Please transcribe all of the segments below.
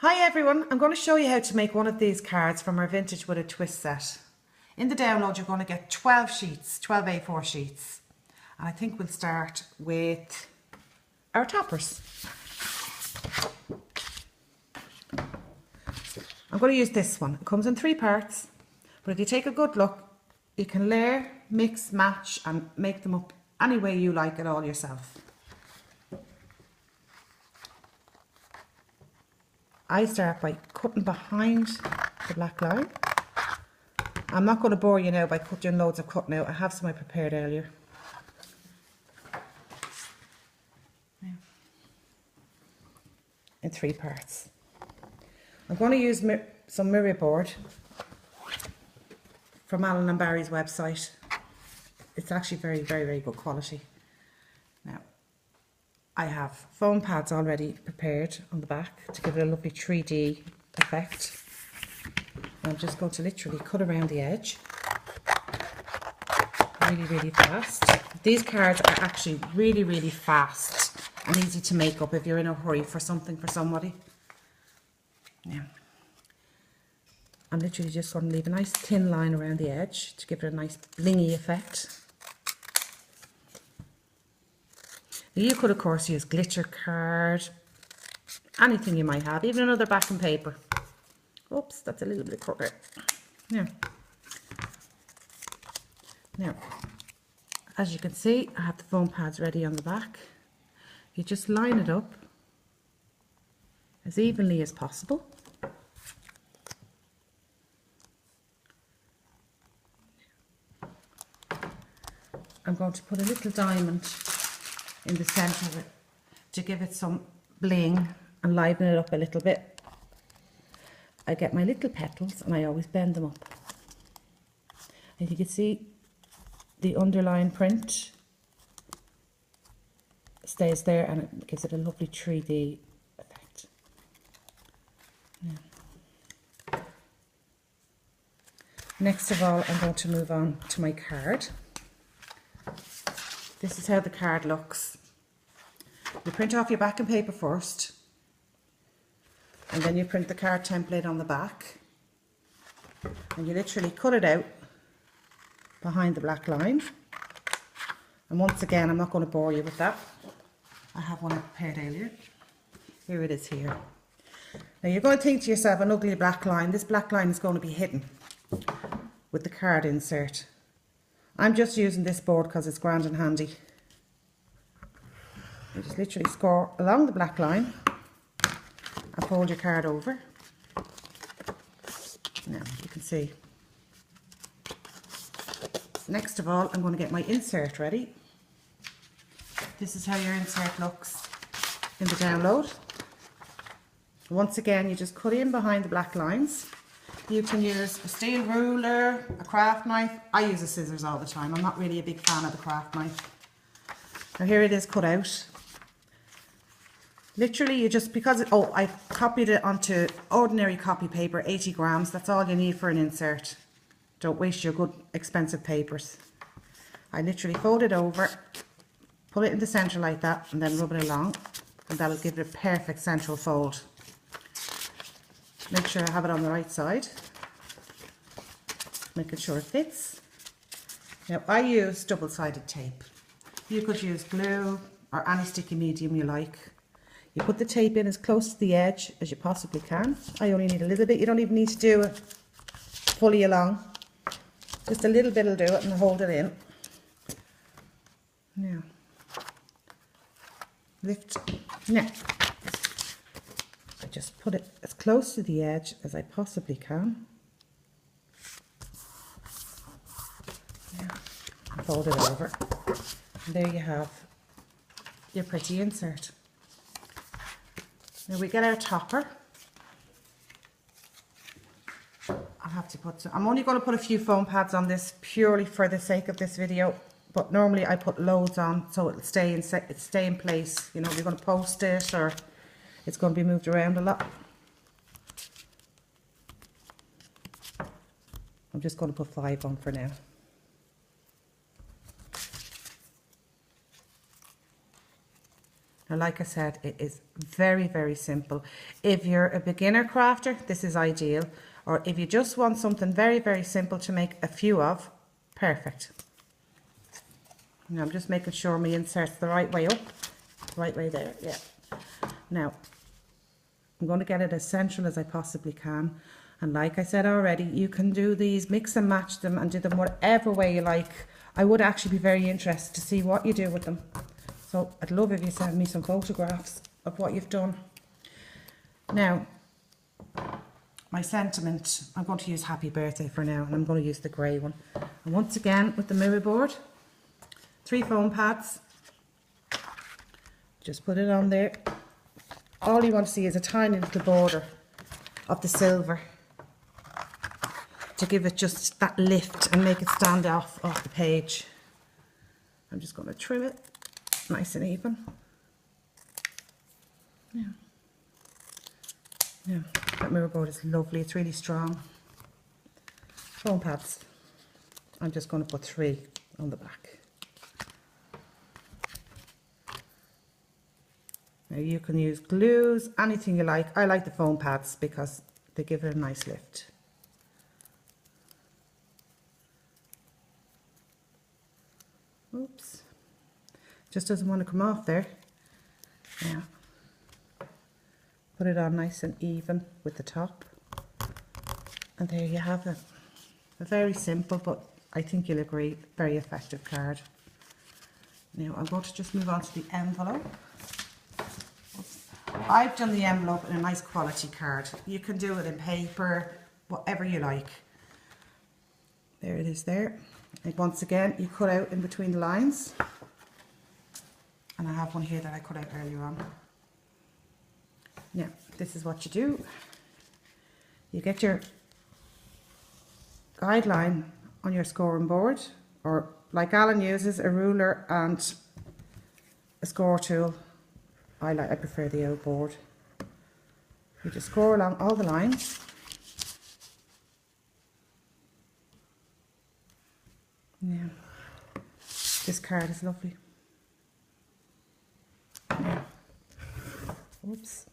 Hi everyone, I'm going to show you how to make one of these cards from our Vintage with a Twist set. In the download you're going to get 12 sheets, 12 A4 sheets. And I think we'll start with our toppers. I'm going to use this one. It comes in 3 parts, but if you take a good look, you can layer, mix, match and make them up any way you like it all yourself. I start by cutting behind the black line. I'm not going to bore you now by doing loads of cutting out. I have some I prepared earlier. In 3 parts. I'm going to use some mirror board from Allen & Barry's website. It's actually very good quality. Now, I have foam pads already prepared on the back to give it a lovely 3D effect. I'm just going to literally cut around the edge really fast. These cards are actually really fast and easy to make up if you're in a hurry for something for somebody. Now, I'm literally just going to leave a nice thin line around the edge to give it a nice blingy effect. You could of course use glitter card, anything you might have, even another backing paper. Oops, that's a little bit crooked. Now, as you can see, I have the foam pads ready on the back. You just line it up as evenly as possible. I'm going to put a little diamond in the centre of it to give it some bling and liven it up a little bit. I get my little petals and I always bend them up. And you can see the underline print stays there and it gives it a lovely 3D effect. Yeah. Next of all, I'm going to move on to my card. This is how the card looks. You print off your backing paper first, and then you print the card template on the back, and you literally cut it out behind the black line. And once again, I'm not going to bore you with that. I have one I prepared earlier. Here it is here. Now you're going to think to yourself, an ugly black line. This black line is going to be hidden with the card insert. I'm just using this board because it's grand and handy. You just literally score along the black line and fold your card over. Now you can see. Next of all, I'm going to get my insert ready. This is how your insert looks in the download. Once again, you just cut in behind the black lines. You can use a steel ruler, a craft knife. I use the scissors all the time. I'm not really a big fan of the craft knife. Now here it is cut out. Literally you just, because I copied it onto ordinary copy paper, 80 grams. That's all you need for an insert. Don't waste your good expensive papers. I literally fold it over, pull it in the centre like that and then rub it along. And that'll give it a perfect central fold. Make sure I have it on the right side, making sure it fits. Now I use double-sided tape. You could use glue or any sticky medium you like. You put the tape in as close to the edge as you possibly can. I only need a little bit. You don't even need to do it fully along. Just a little bit will do it and hold it in. Now, lift. Now, I just put it as close to the edge as I possibly can. Yeah. Fold it over. And there you have your pretty insert. Now we get our topper. I'll have to put some, I'm only going to put a few foam pads on this purely for the sake of this video, but normally I put loads on so it'll stay in place. You know, you're going to post it or it's going to be moved around a lot. I'm just going to put 5 on for now. Now, like I said, it is very, very simple. If you're a beginner crafter, this is ideal. Or if you just want something very, very simple to make a few of, perfect. Now, I'm just making sure my insert's the right way up, right way there, yeah. Now, I'm going to get it as central as I possibly can. And like I said already, you can do these, mix and match them and do them whatever way you like. I would actually be very interested to see what you do with them. So I'd love if you send me some photographs of what you've done. Now, my sentiment, I'm going to use Happy Birthday for now, and I'm going to use the grey one. And once again, with the mirror board, 3 foam pads. Just put it on there. All you want to see is a tiny little border of the silver to give it just that lift and make it stand off the page. I'm just going to trim it nice and even. Yeah. Yeah, that mirror board is lovely. It's really strong. Foam pads. I'm just going to put 3 on the back. Now you can use glues, anything you like. I like the foam pads because they give it a nice lift. Oops. Just doesn't want to come off there. Yeah. Put it on nice and even with the top. And there you have it. A very simple, but I think you'll agree, very effective card. Now I'm going to just move on to the envelope. I've done the envelope in a nice quality card. You can do it in paper, whatever you like. There it is there. And once again, you cut out in between the lines. And I have one here that I cut out earlier on. Now, this is what you do. You get your guideline on your scoring board, or like Alan uses, a ruler and a score tool. I prefer the old board. You just score along all the lines. Yeah. This card is lovely. Yeah. Oops.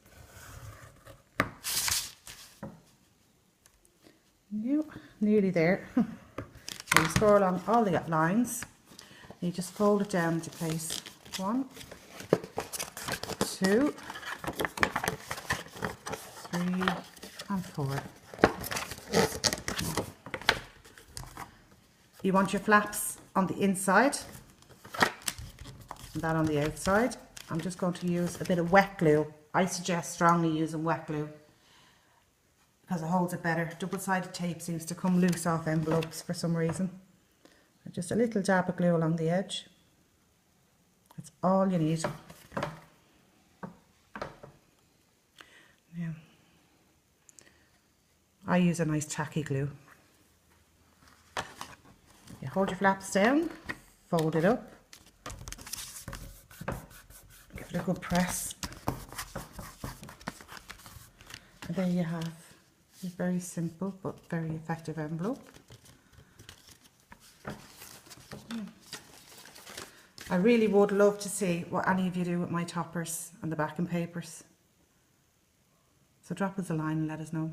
Yep, nearly there. So you score along all the lines. You just fold it down into place. 1, 2, 3, and 4. You want your flaps on the inside and that on the outside. I'm just going to use a bit of wet glue. I suggest strongly using wet glue because it holds it better. Double-sided tape seems to come loose off envelopes for some reason. Just a little dab of glue along the edge. That's all you need. Now, I use a nice tacky glue. You hold your flaps down, fold it up, give it a good press, and there you have a very simple but very effective envelope. I really would love to see what any of you do with my toppers and the backing papers. So drop us a line and let us know.